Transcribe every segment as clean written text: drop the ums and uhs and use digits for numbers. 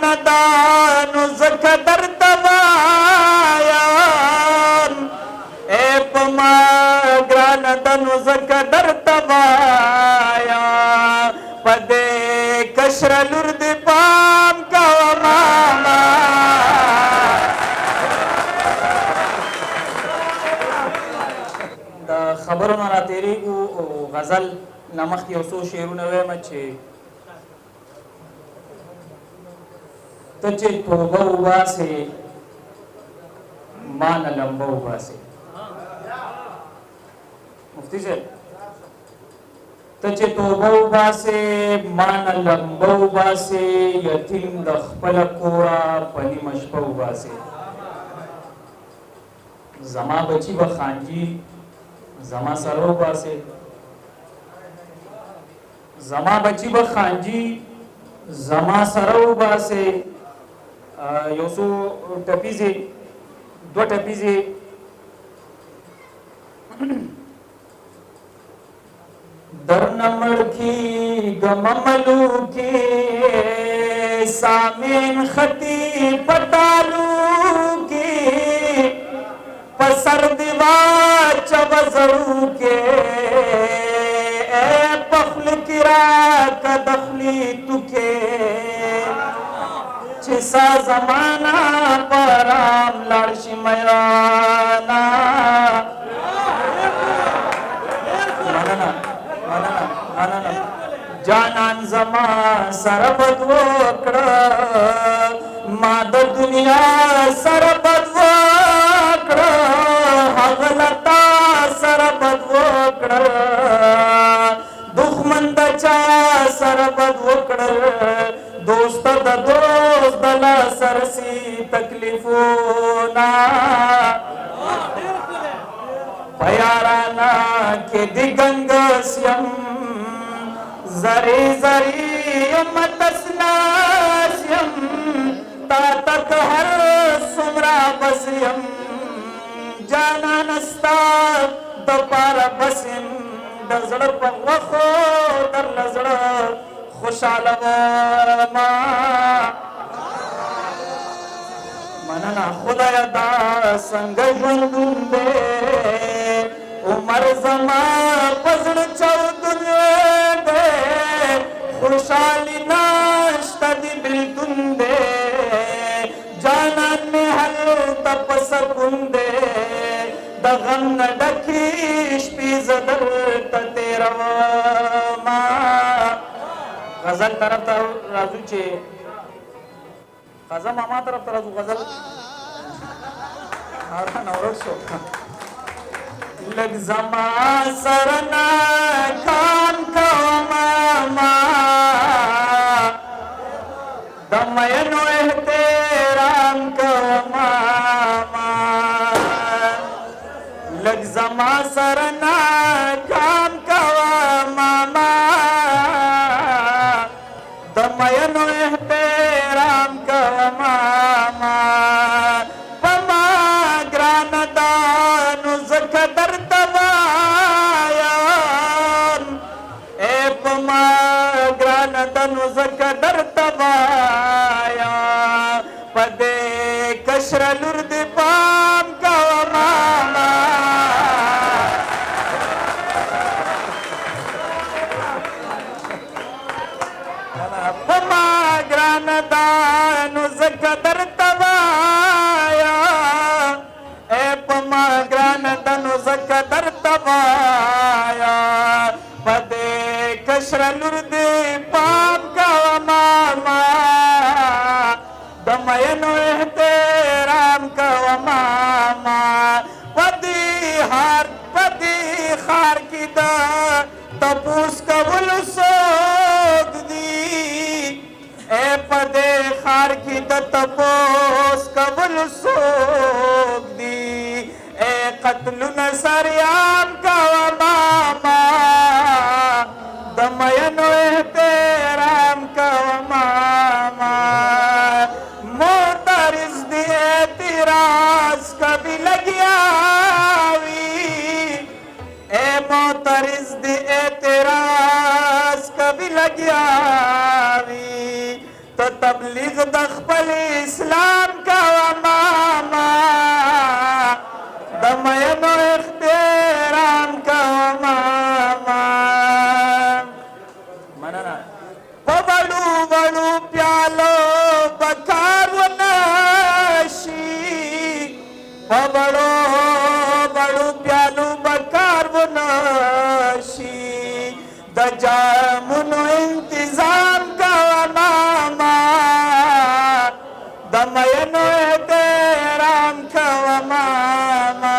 ګران دانو زکه درته وایم ای په ما ګران دانو زکه درته وایم په دې کشره لور دې پام کوه ماما د خبرو نه راتېرېږو او غزل نه مخکې یو څو شعرونه ویمه چې ته چې توبه وباسې ما نه لمبه وباسې مفتي صاحب ته چې توبه وباسې ما نه لمبه وباسې یتیم د خپله کوره په نیمه شپه وباسې زما بچي به خانجي زما سره وباسې زما بچي به خانجي زما سره وباسې یو څو ټپیزې دوه ټپیزې درنه مړکېږم ملوکې سامین خطي پټالو کې په سر دې واچوه زړو کې پخل کی راکه د خولې توکې چې سا زمانه په رام لاړ شي میانا مننه جانان زما سره بد وکړه ما د دنیا سره بد وکړه هغه له تا سره بد وکړه دښمن د چا سره بد وکړه دوست د دوست د لاس رسي تکلیفونه په یارانه کې د ګنګس یم زری زری یم تسلاس یم تا تک هر څومره بس یم جانان ستا د پاره بس یم د زړه په غوښو درله زړه خوشحاله وما مننه خدایه دا څنګه ژوندون دی عمر زما په زړه چاودون دی خوشحالي نشته د بېلتون دی جانان مې هلته په سکون دی د غم نه ډکې شپې زه درته تېرومه غزل طرف ته راځو چې غزل ماما طرف ته راځو غزل ورک شو لږ زما سره ناکام کوه ماما د مینو احترام کوه ماما لږ زما سره ناکام کوه ماما د مینو احترام کوه ماما په ما ګرانه دانو زکه درته وایم ای په ما ګرانه دانو زکه درته وایم په دې کشره لور دې پام کوه ماما په ما ګرانه دانو زکه درته وایم ای په ما ګرانه دانو زکه درته وایم په دې کشره لور دې پام کوه ماما د مینو احترام کوه ماما په دې ښار کې د تپوس کولو څوک دي ای په دې ښار کې د تپوس کولو څوک دي ای قتلونه سریام کوه ماما د مینو احترام کوه ماما معترض دی اعتراض کبھی لگیا اے معترض دی اعتراض کبھی لگیا تو تبلیغ د خپل اسلام کوه ماما د مینو احترام کوه ماما مننه په بړو بړو پیالو به کار ونه شي په بړو بړو پیالو به کار ونه شي د جامونو انتظام کوه ماما د مینو احترام کوه ماما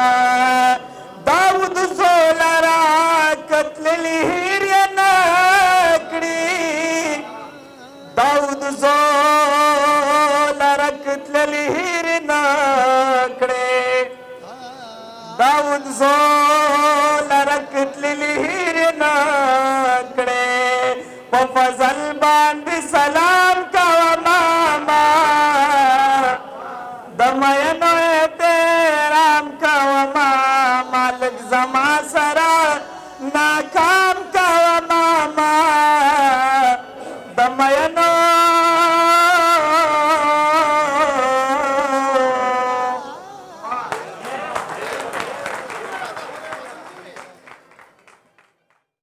داود زوله را کتللي هیر یې نه کړي داود زوله را کتللي هیر یې نه کړي داود زوله را کتللي هیر یې نه کړي په فضل باندې سلام کوه ماما د مینو احترام کوه ماما لږ زما سره ناکام کوه ماما د مینو